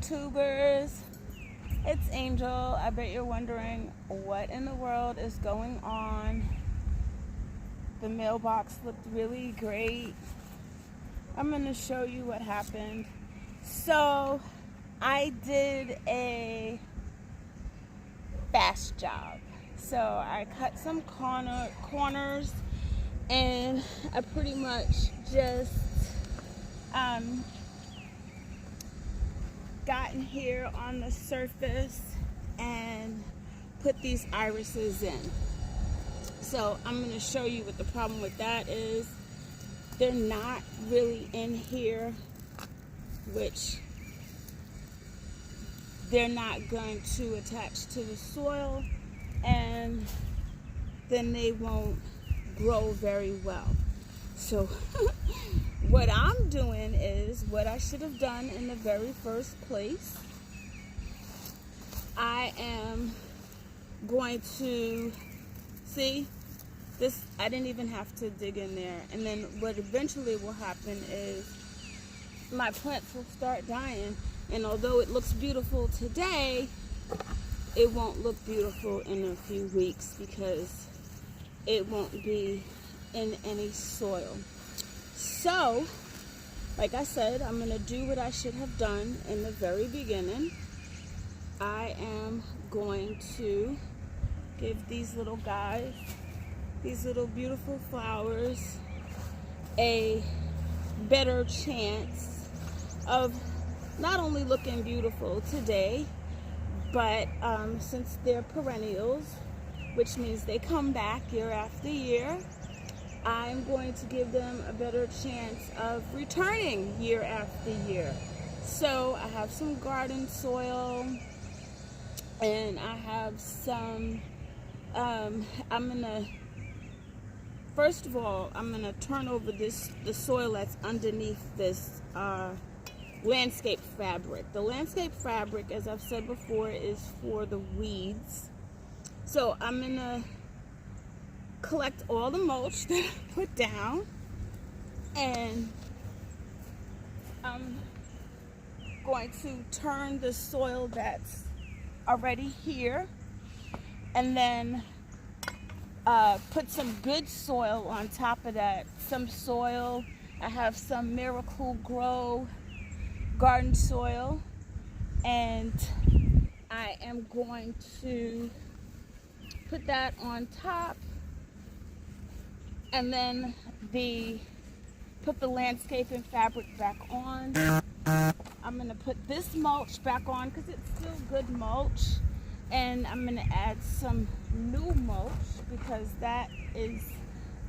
YouTubers, it's Angel. I bet you're wondering what in the world is going on. The mailbox looked really great. I'm going to show you what happened. So I did a fast job. So I cut some corners, and I pretty much just gotten here on the surface and put these irises in. So I'm going to show you what the problem with that is. They're not really in here, which they're not going to attach to the soil, and then they won't grow very well. So what I'm doing is what I should have done in the very first place. I am going to see this. I didn't even have to dig in there. And then what eventually will happen is my plants will start dying. And although it looks beautiful today, it won't look beautiful in a few weeks because it won't be in any soil. So, like I said, I'm going to do what I should have done in the very beginning. I am going to give these little guys, these little beautiful flowers, a better chance of not only looking beautiful today, but since they're perennials, which means they come back year after year, I'm going to give them a better chance of returning year after year. So I have some garden soil, and I have some, first of all, I'm going to turn over the soil that's underneath this landscape fabric. The landscape fabric, as I've said before, is for the weeds. So I'm going to collect all the mulch that I put down, and I'm going to turn the soil that's already here, and then put some good soil on top of that. Some soil, I have some Miracle Grow garden soil, and I am going to put that on top, and then put the landscaping fabric back on. I'm going to put this mulch back on because it's still good mulch, and I'm going to add some new mulch because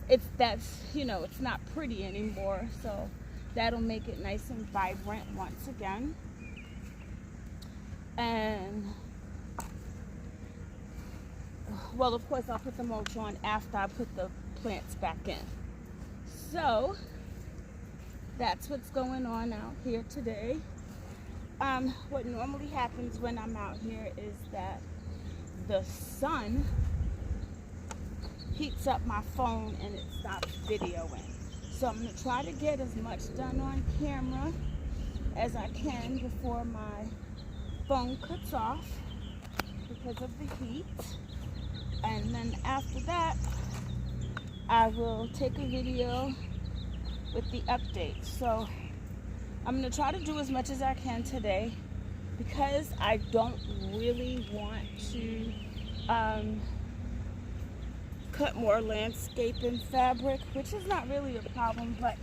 it's not pretty anymore, so that'll make it nice and vibrant once again. And well, of course, I'll put the mulch on after I put the plants back in. So that's what's going on out here today. What normally happens when I'm out here is that the sun heats up my phone and it stops videoing. So I'm going to try to get as much done on camera as I can before my phone cuts off because of the heat. And then after that, I will take a video with the update. So I'm going to try to do as much as I can today because I don't really want to cut more landscaping fabric, which is not really a problem, but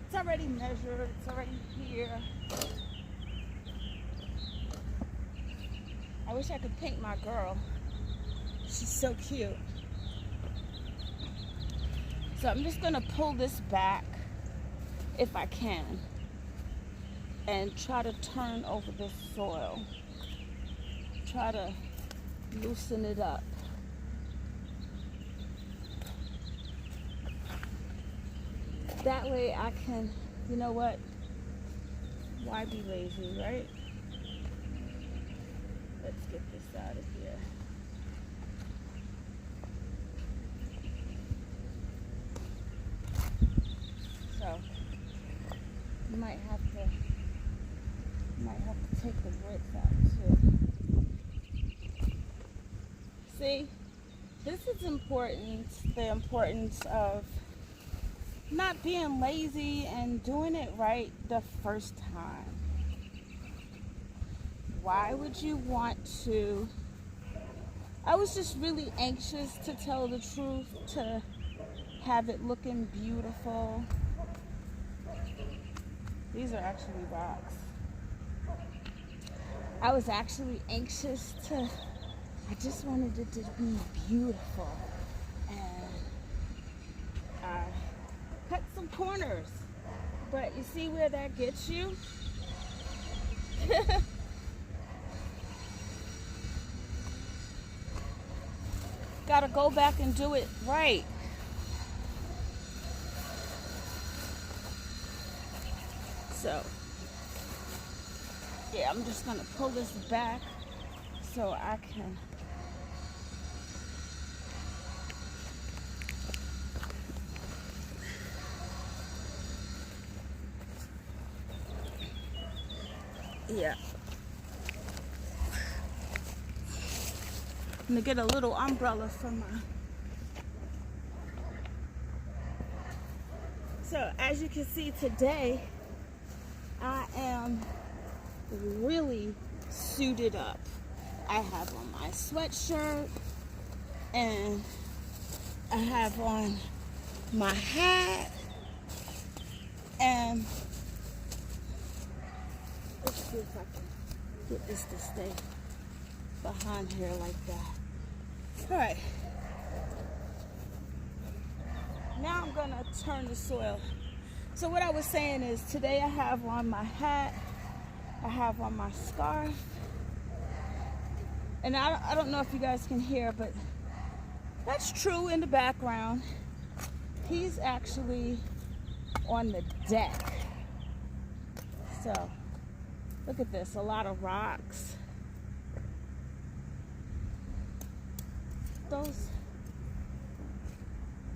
it's already measured, it's already here. I wish I could paint my girl. She's so cute. So I'm just going to pull this back if I can and try to turn over this soil. Try to loosen it up. That way I can, you know what? Why be lazy, right? Let's get this out of here. So you might have to take the bricks out too. See, this is important, the importance of not being lazy and doing it right the first time. Why would you want to? I was just really anxious, to tell the truth, to have it looking beautiful. These are actually rocks. I was actually anxious to, I just wanted it to be beautiful. And I cut some corners. But you see where that gets you? Gotta go back and do it right. So, yeah, I'm just gonna pull this back so I can yeah. I'm gonna get a little umbrella for my. So as you can see today, I am really suited up. I have on my sweatshirt and I have on my hat, and let's see if I can get this to stay behind here like that. All right. Now I'm gonna turn the soil. So what I was saying is, today I have on my hat, I have on my scarf, and I don't know if you guys can hear, but that's True in the background. He's actually on the deck. So look at this, a lot of rocks.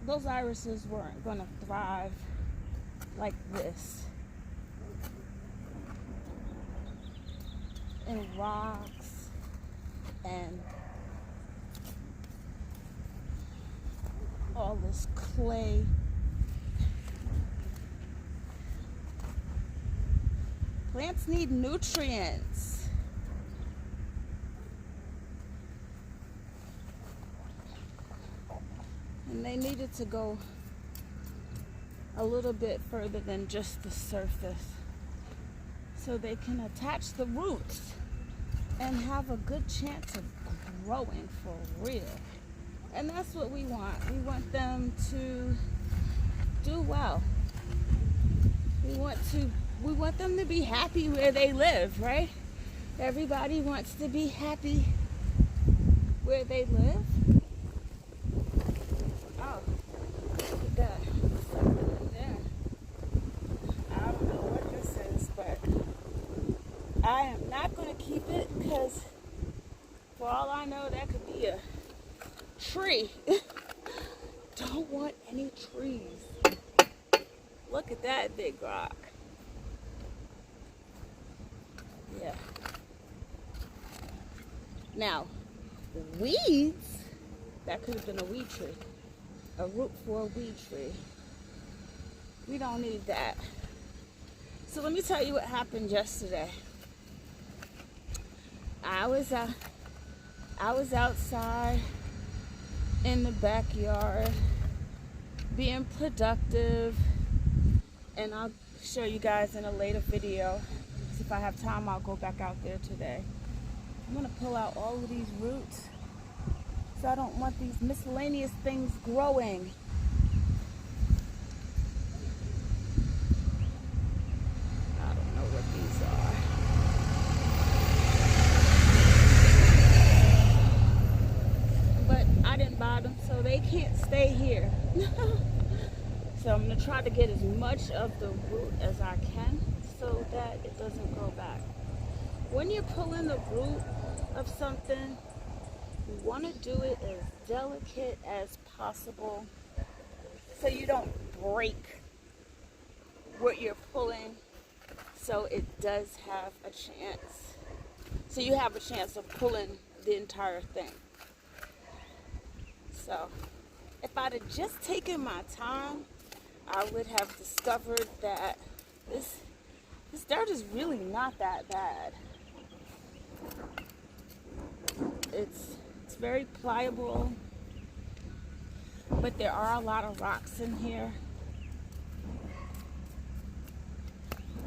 Those irises weren't going to thrive like this in rocks and all this clay. Plants need nutrients. And they needed to go a little bit further than just the surface, so they can attach the roots and have a good chance of growing for real. And that's what we want. We want them to do well. We want them to be happy where they live, right? Everybody wants to be happy where they live. Oh, look at that. Something in there. I don't know what this is, but I am not going to keep it, because for all I know, that could be a tree. Don't want any trees. Look at that big rock. Yeah. Now, weeds, that could have been a weed tree. A root for a weed tree. We don't need that. So let me tell you what happened yesterday. I was outside in the backyard being productive, and I'll show you guys in a later video. So if I have time, I'll go back out there today. I'm gonna pull out all of these roots, so I don't want these miscellaneous things growing. I don't know what these are, but I didn't buy them, so they can't stay here. So I'm going to try to get as much of the root as I can so that it doesn't grow back. When you're pulling the root of something, you want to do it as delicate as possible so you don't break what you're pulling, so it does have a chance So you have a chance of pulling the entire thing. So if I'd have just taken my time, I would have discovered that this dirt is really not that bad. It's very pliable, but there are a lot of rocks in here.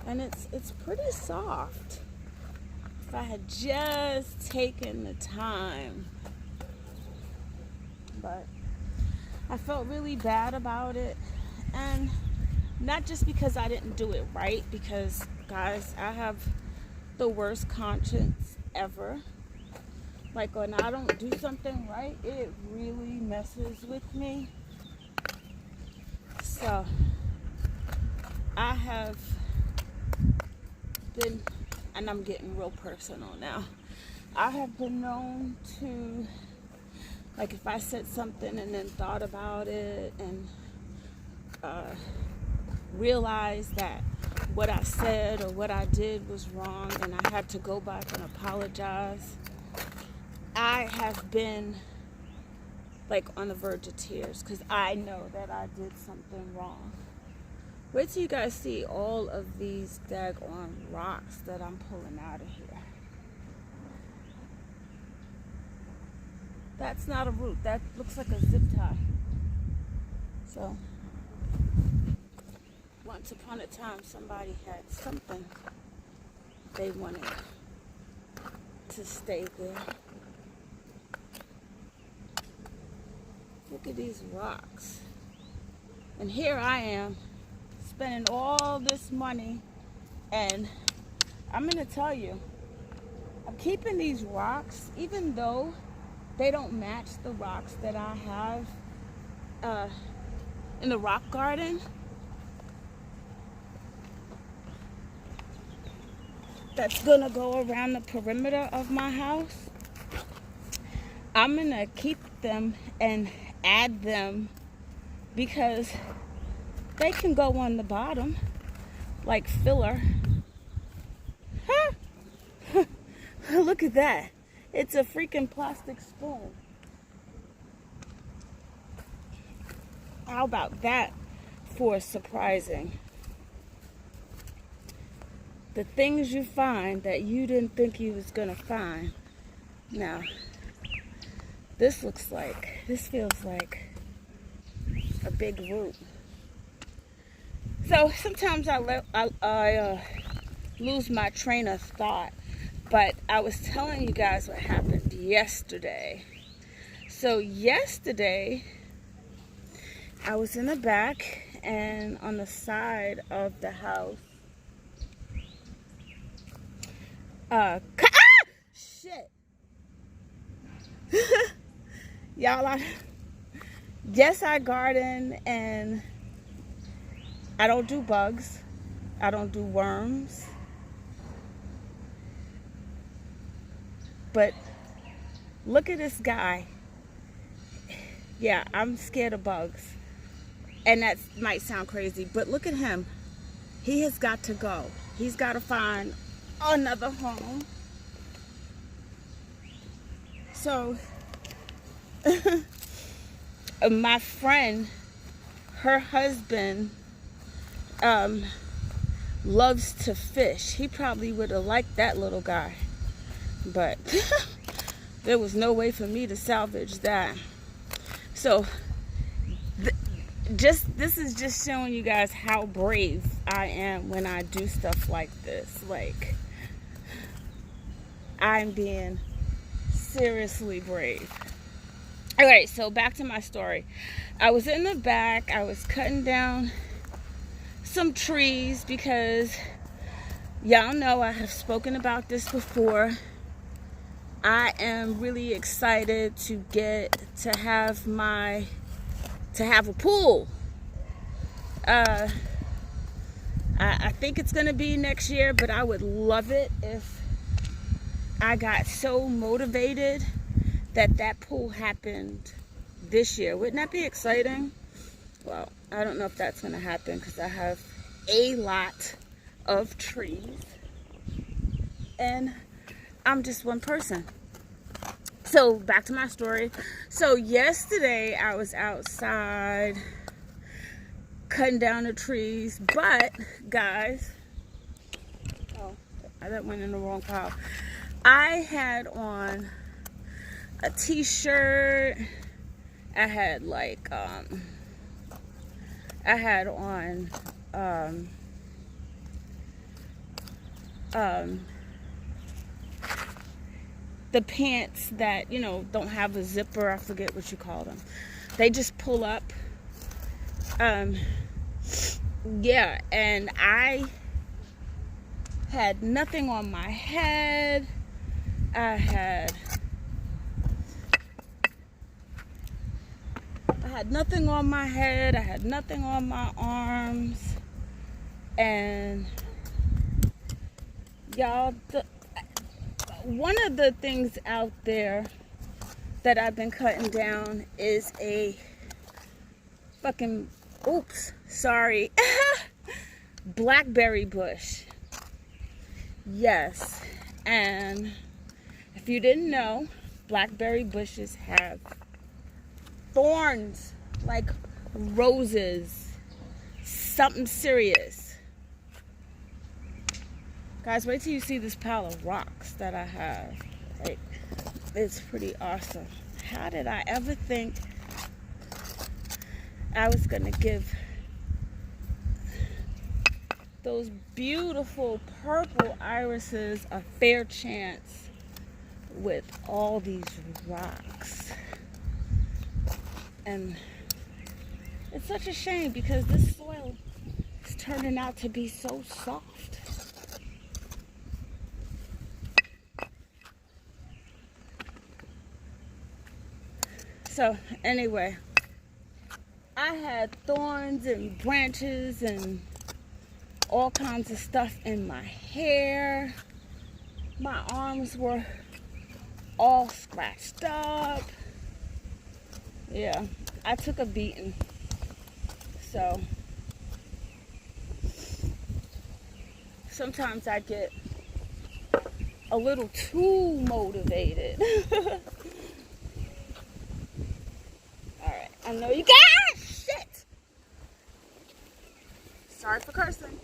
And it's pretty soft. If I had just taken the time. But I felt really bad about it. And not just because I didn't do it right, because guys, I have the worst conscience ever. Like when I don't do something right, it really messes with me. So I have been, and I'm getting real personal now, I have been known to, like if I said something and then thought about it and realized that what I said or what I did was wrong and I had to go back and apologize, I have been like on the verge of tears because I know that I did something wrong. Wait till you guys see all of these daggone rocks that I'm pulling out of here. That's not a root. That looks like a zip tie. So, once upon a time, somebody had something they wanted to stay there. Look at these rocks. And here I am, spending all this money, and I'm gonna tell you, I'm keeping these rocks even though they don't match the rocks that I have in the rock garden. That's gonna go around the perimeter of my house. I'm gonna keep them and add them because they can go on the bottom like filler. Huh? Look at that. It's a freaking plastic spoon. How about that for surprising? The things you find that you didn't think you was gonna find. Now, this feels like a big root. So sometimes I lose my train of thought. But I was telling you guys what happened yesterday. So yesterday, I was in the back and on the side of the house. Shit. Y'all, yes, I garden and I don't do bugs. I don't do worms. But look at this guy. Yeah, I'm scared of bugs. And that might sound crazy, but look at him. He has got to go. He's got to find another home. So, my friend, her husband, loves to fish. He probably would have liked that little guy. But there was no way for me to salvage that. So this is just showing you guys how brave I am when I do stuff like this. Like, I'm being seriously brave. Alright, so back to my story. I was in the back. I was cutting down some trees because y'all know I have spoken about this before. I am really excited to have a pool. I think it's gonna be next year, but I would love it if I got so motivated that pool happened this year. Wouldn't that be exciting? Well, I don't know if that's gonna happen because I have a lot of trees, and I'm just one person. So back to my story. So yesterday I was outside cutting down the trees, but guys, oh, that went in the wrong pile. I had on a t-shirt. I had like I had on the pants that, you know, don't have a zipper. I forget what you call them. They just pull up. Yeah, and I had nothing on my head. I had nothing on my head. I had nothing on my arms. And y'all, one of the things out there that I've been cutting down is a fucking, oops, sorry, blackberry bush. Yes, and if you didn't know, blackberry bushes have thorns like roses. Something serious. Guys, wait till you see this pile of rocks that I have. Like, it's pretty awesome. How did I ever think I was gonna give those beautiful purple irises a fair chance with all these rocks? And it's such a shame because this soil is turning out to be so soft. So anyway, I had thorns and branches and all kinds of stuff in my hair. My arms were all scratched up. Yeah, I took a beating. So sometimes I get a little too motivated. Alright, I know you guys. Shit! Sorry for cursing.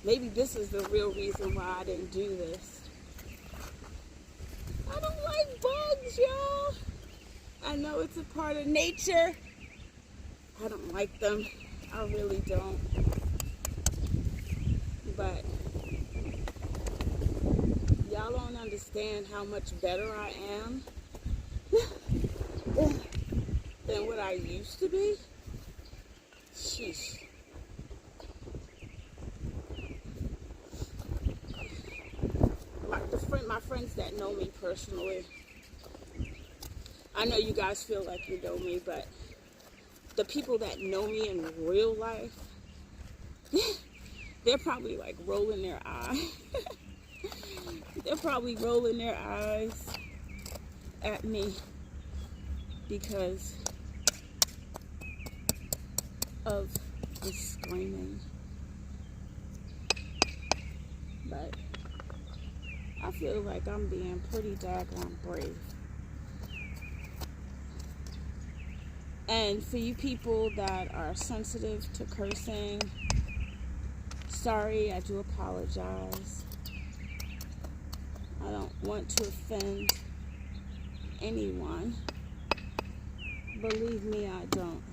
Maybe this is the real reason why I didn't do this. I don't like bugs, y'all. I know it's a part of nature. I don't like them. I really don't. But y'all don't understand how much better I am than what I used to be. Sheesh. My friends that know me personally, I know you guys feel like you know me, but the people that know me in real life, they're probably like rolling their eyes. They're probably rolling their eyes at me because of the screaming. But I feel like I'm being pretty daggone brave. And for you people that are sensitive to cursing, sorry, I do apologize. I don't want to offend anyone. Believe me, I don't.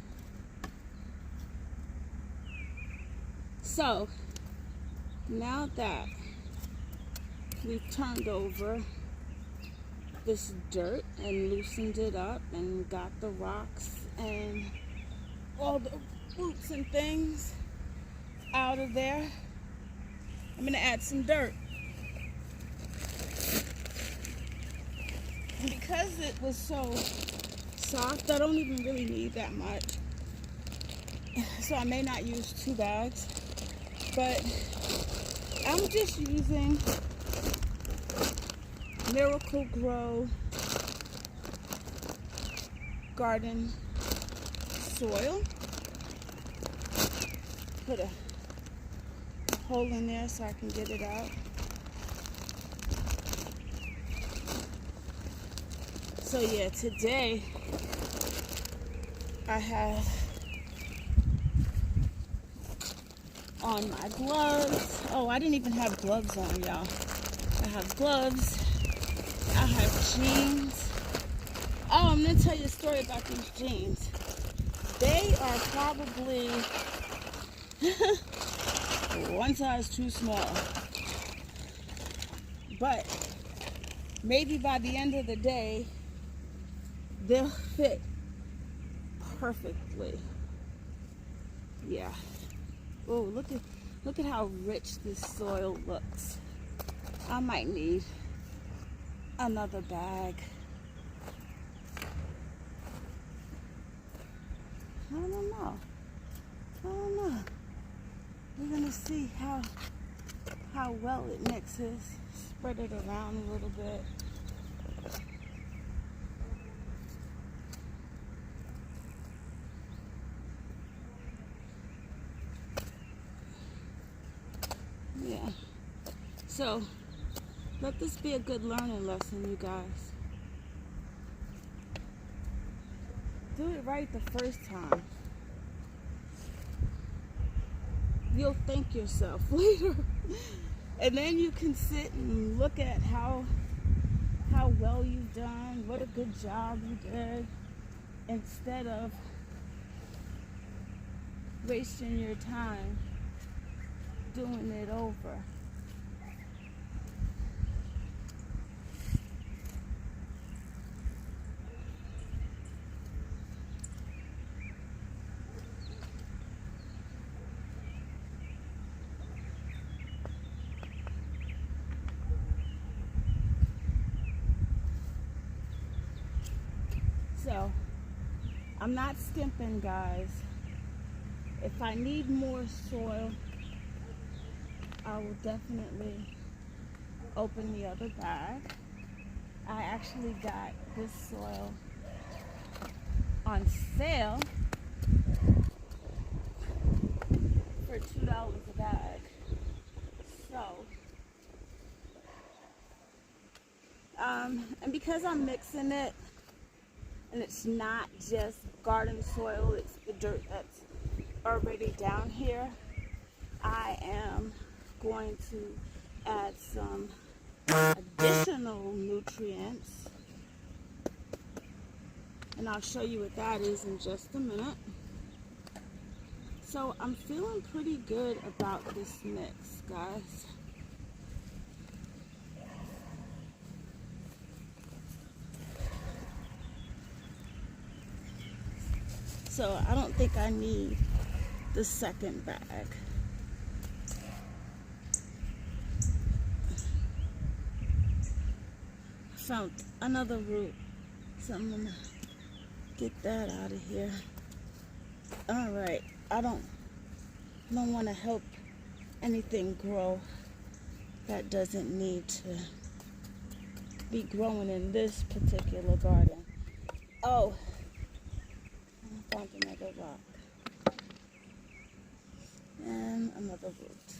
So, now that we've turned over this dirt and loosened it up and got the rocks and all the roots and things out of there, I'm gonna add some dirt. And because it was so soft, I don't even really need that much. So I may not use 2 bags, but I'm just using Miracle Grow garden soil. Put a hole in there so I can get it out. So yeah, today I have on my gloves. Oh, I didn't even have gloves on, y'all. I have gloves. I have jeans. Oh, I'm gonna tell you a story about these jeans. They are probably one size too small. But maybe by the end of the day, they'll fit perfectly. Yeah. Oh, look at how rich this soil looks. I might need another bag. I don't know. We're gonna see how well it mixes. Spread it around a little bit. Yeah. So let this be a good learning lesson, you guys. Do it right the first time. You'll thank yourself later. And then you can sit and look at how well you've done, what a good job you did, instead of wasting your time doing it over. So, I'm not skimping, guys. If I need more soil, I will definitely open the other bag. I actually got this soil on sale for $2 a bag. So, and because I'm mixing it, and it's not just garden soil, it's the dirt that's already down here, I am going to add some additional nutrients, and I'll show you what that is in just a minute. So I'm feeling pretty good about this mix, guys. So I don't think I need the second bag. Found another root, so I'm gonna get that out of here. All right, I don't want to help anything grow that doesn't need to be growing in this particular garden. Oh, I found another rock and another root.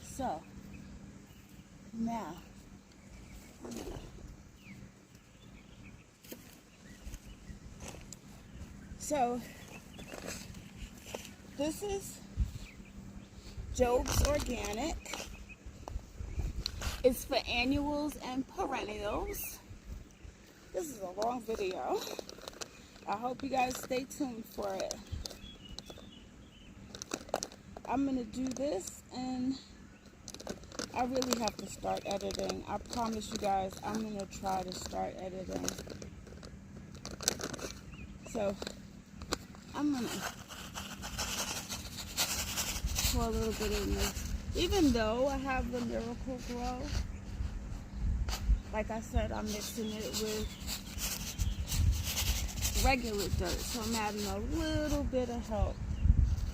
So now this is Job's Organic. It's for annuals and perennials. This is a long video. I hope you guys stay tuned for it. I'm gonna do this, and I really have to start editing. I promise you guys, I'm gonna try to start editing. So I'm gonna pour a little bit in this. Even though I have the Miracle Grow, like I said, I'm mixing it with regular dirt. So I'm adding a little bit of help,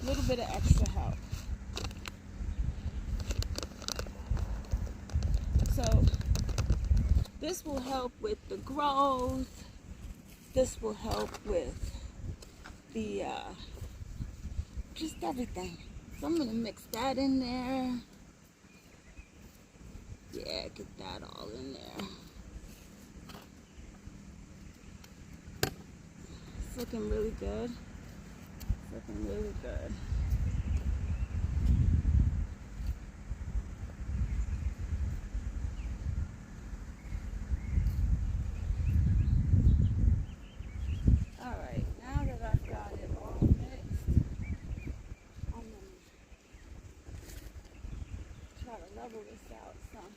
a little bit of extra help. So this will help with the growth this will help with the, just everything. So I'm going to mix that in there. Yeah, get that all in there. It's looking really good. It's looking really good. Alright, now that I've got it all mixed, I'm going to try to level this out some.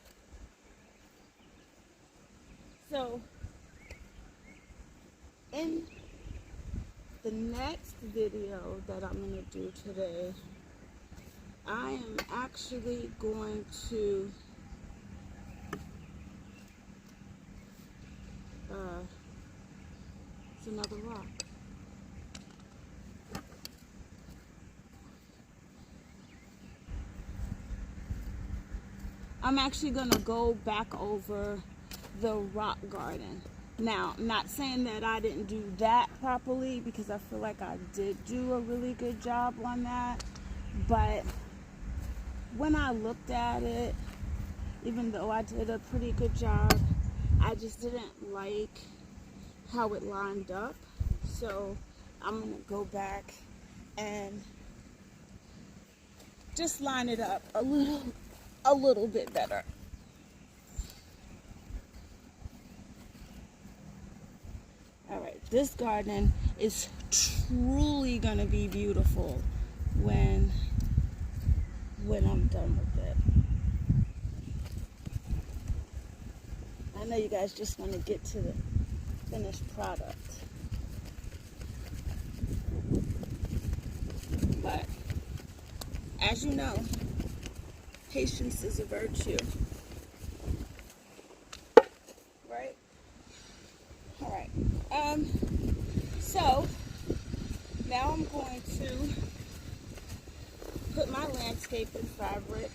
So, in the next video that I'm going to do today, I am actually going to it's another rock. I'm actually going to go back over the rock garden. Now, I'm not saying that I didn't do that properly, because I feel like I did do a really good job on that. But when I looked at it, even though I did a pretty good job, I just didn't like how it lined up. So I'm going to go back and just line it up a little bit better. Alright, this garden is truly gonna be beautiful when I'm done with it. I know you guys just want to get to the finished product, but as you know, patience is a virtue, right? Alright, so now I'm going to put my landscaping fabric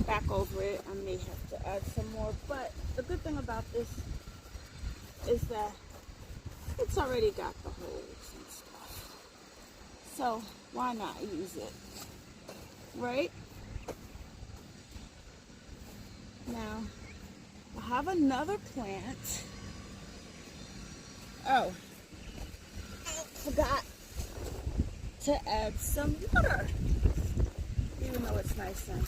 back over it. I may have to add some more, but the good thing about this is that it's already got the holes and stuff. So why not use it, right? Now, I have another plant. Oh, I forgot to add some water, even though it's nice and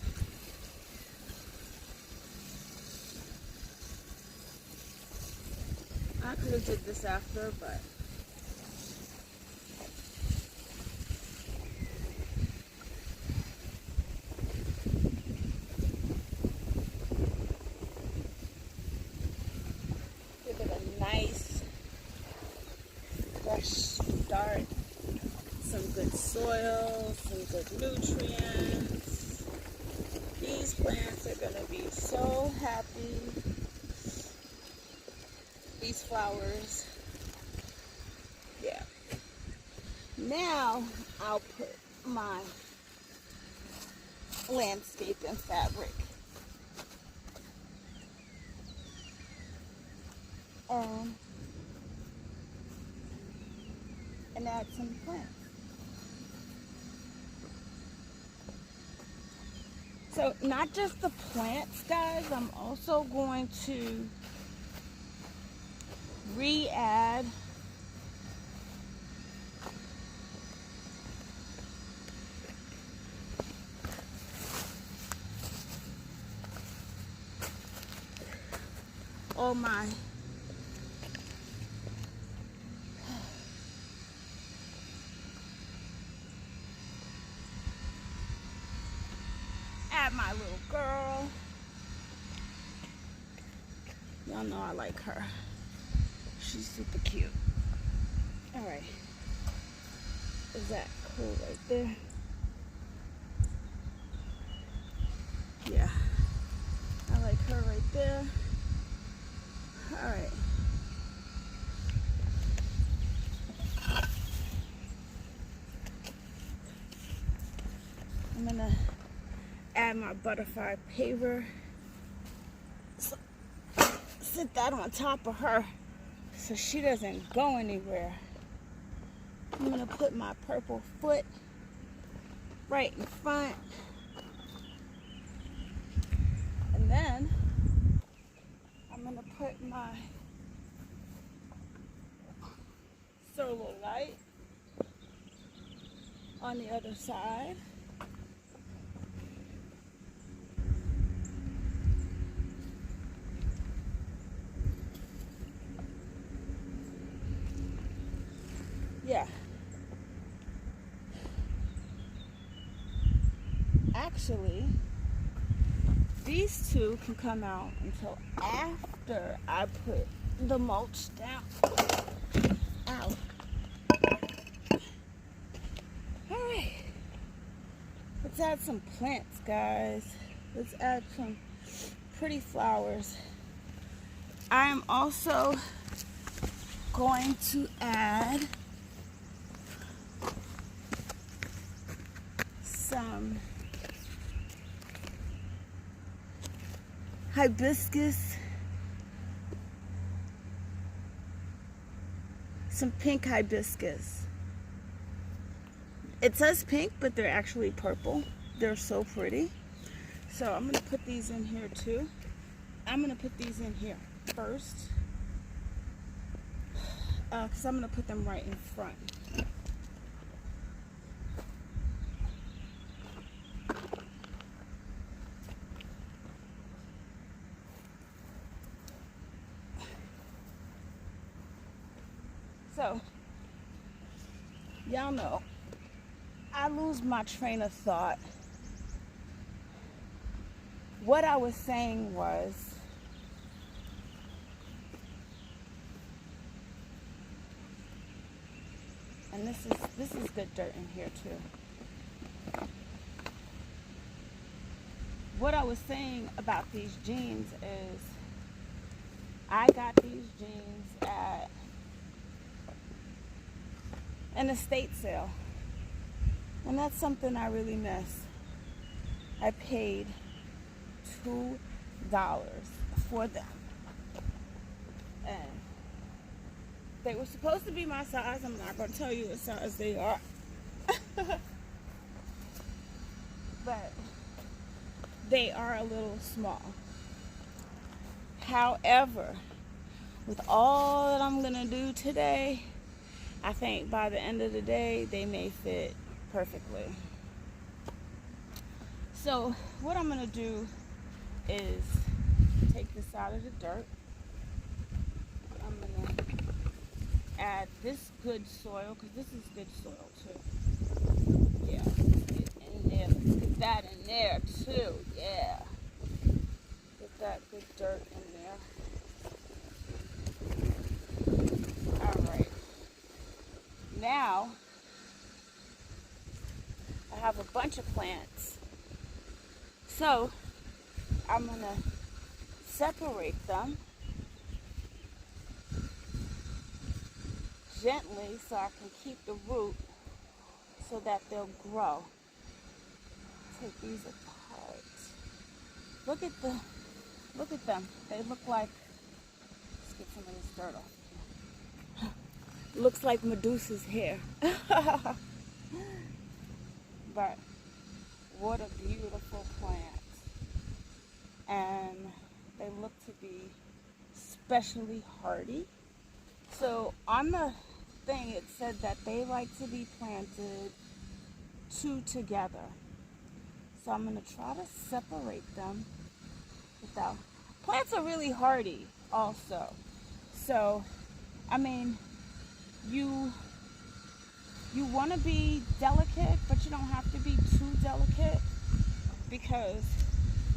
I could have did this after, but give it a nice fresh start. Some good soil, some good nutrients. These plants are going to be so happy. These flowers. Yeah. Now I'll put my landscaping fabric and add some plants. So not just the plants, guys, I'm also going to re-add all my my little girl. Y'all know I like her. She's super cute. Alright. Is that cool right there? Yeah. I like her right there. Alright. I'm gonna add my butterfly paver sit that on top of her so she doesn't go anywhere. I'm gonna put my purple foot right in front. And then I'm gonna put my solo light on the other side. Yeah. Actually, these two can come out until after I put the mulch down. Ow. Alright. Let's add some plants, guys. Let's add some pretty flowers. I am also going to add some hibiscus, some pink hibiscus. It says pink, but they're actually purple. They're so pretty. So I'm gonna put these in here too. I'm gonna put these in here first, because I'm gonna put them right in front. So, y'all know, I lose my train of thought. What I was saying was, and this is good dirt in here too. What I was saying about these jeans is, I got these jeans at an estate sale, and that's something I really miss. I paid $2 for them, and they were supposed to be my size. I'm not going to tell you what size they are. But they are a little small. However, with all that I'm going to do today, I think by the end of the day, they may fit perfectly. So what I'm going to do is take this out of the dirt. I'm going to add this good soil, because this is good soil too. Yeah, get in there. Let's get that in there too. Yeah. Get that good dirt in there. Alright. Now, I have a bunch of plants. So, I'm going to separate them gently so I can keep the root so that they'll grow. Take these apart. Look at them. They look like, let's get some of this dirt off. Looks like Medusa's hair. But what a beautiful plant. And they look to be especially hardy. So on the thing it said that they like to be planted two together. So I'm going to try to separate them without. Plants are really hardy also. So, I mean, you want to be delicate, but you don't have to be too delicate, because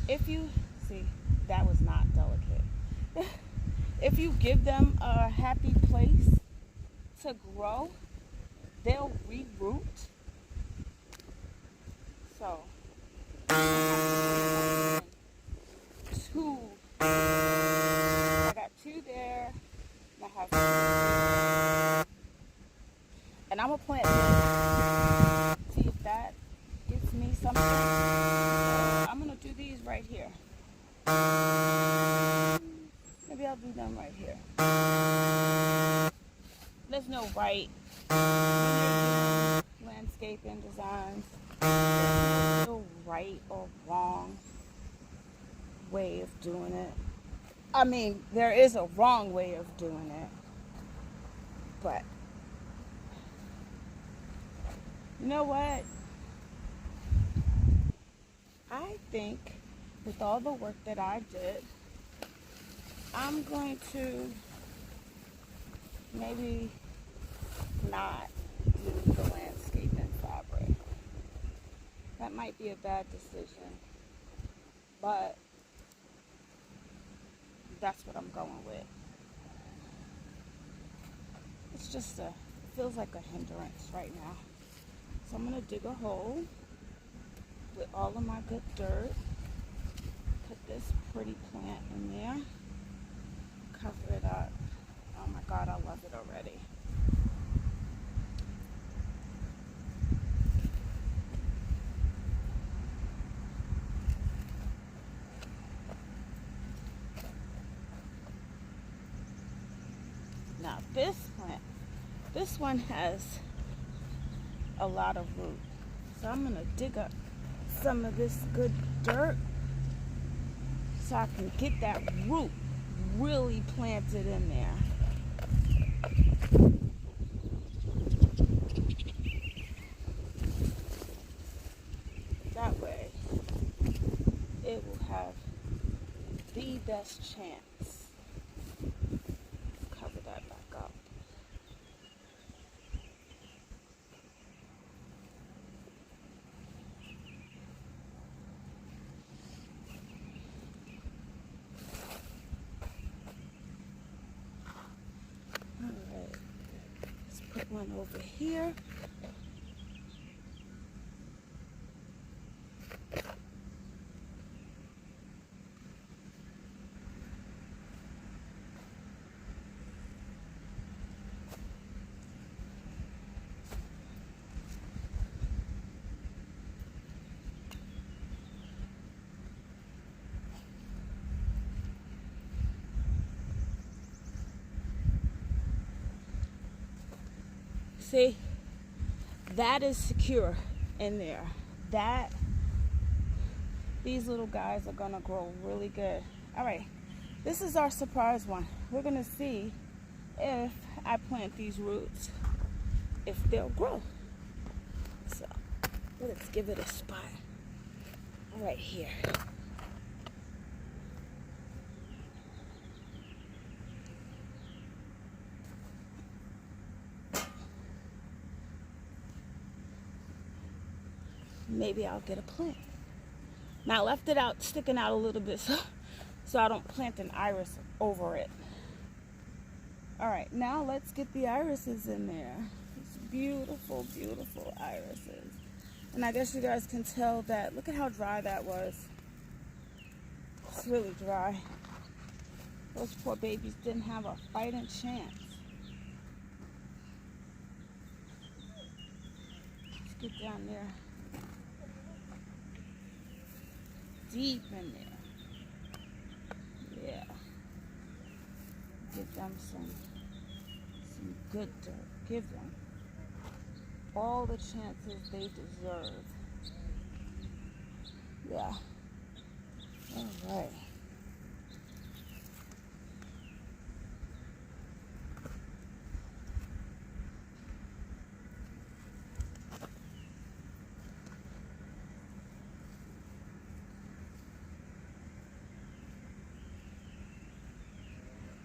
if you see, that was not delicate. If you give them a happy place to grow, they'll reroot. So two, I got two there, and I have two. And I'm gonna plant these. See if that gives me something. I'm gonna do these right here. Maybe I'll do them right here. There's no right when you're doing landscaping designs. There's no right or wrong way of doing it. I mean, there is a wrong way of doing it, but you know what? I think with all the work that I did, I'm going to maybe not do the landscaping fabric. That might be a bad decision, but that's what I'm going with. It's just it feels like a hindrance right now. So I'm going to dig a hole with all of my good dirt. Put this pretty plant in there. Cover it up. Oh my God, I love it already. Now this plant, this one has a lot of root. So I'm gonna dig up some of this good dirt so I can get that root really planted in there. That way it will have the best chance. Cover that back up. Alright, let's put one over here. See, that is secure in there. These little guys are gonna grow really good. All right, this is our surprise one. We're gonna see if I plant these roots, if they'll grow. So let's give it a spot right here. Maybe I'll get a plant. Now I left it out, sticking out a little bit so I don't plant an iris over it. All right, now let's get the irises in there. It's beautiful, beautiful irises. And I guess you guys can tell that, look at how dry that was. It's really dry. Those poor babies didn't have a fighting chance. Let's get down there. Deep in there. Yeah. Give them some good dirt. Give them all the chances they deserve. Yeah. All right.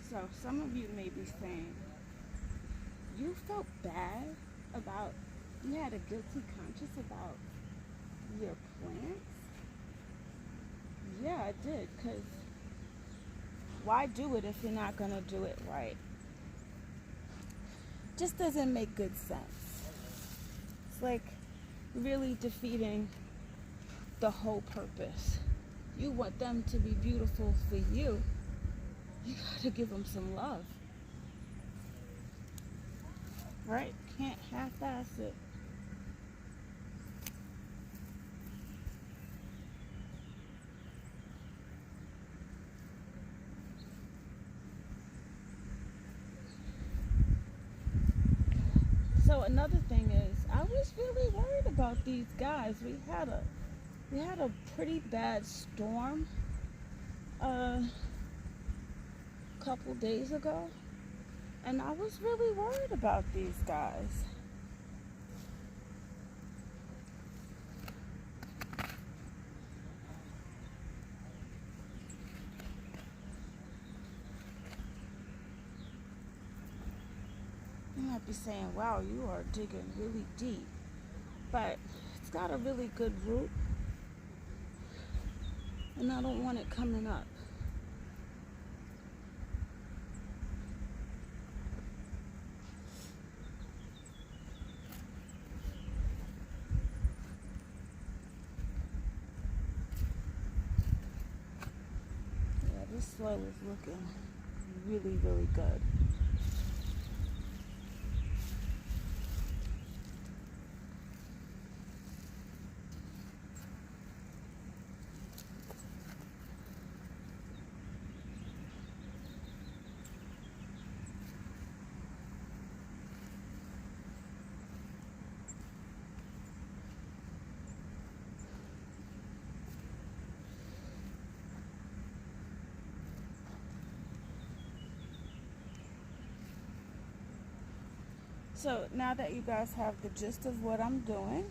So some of you may be saying, you felt bad about, you had a guilty conscience about your plants? Yeah, I did, because why do it if you're not going to do it right? Just doesn't make good sense. It's like really defeating the whole purpose. You want them to be beautiful for you. You gotta give them some love. Right? Can't half-ass it. another thing is, I was really worried about these guys. We had a pretty bad storm a couple days ago, and I was really worried about these guys. You might be saying, wow, you are digging really deep, but it's got a really good root, and I don't want it coming up. Yeah, this soil is looking really, really good. So now that you guys have the gist of what I'm doing,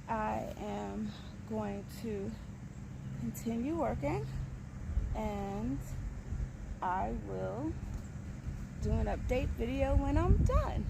I am going to continue working, and I will do an update video when I'm done.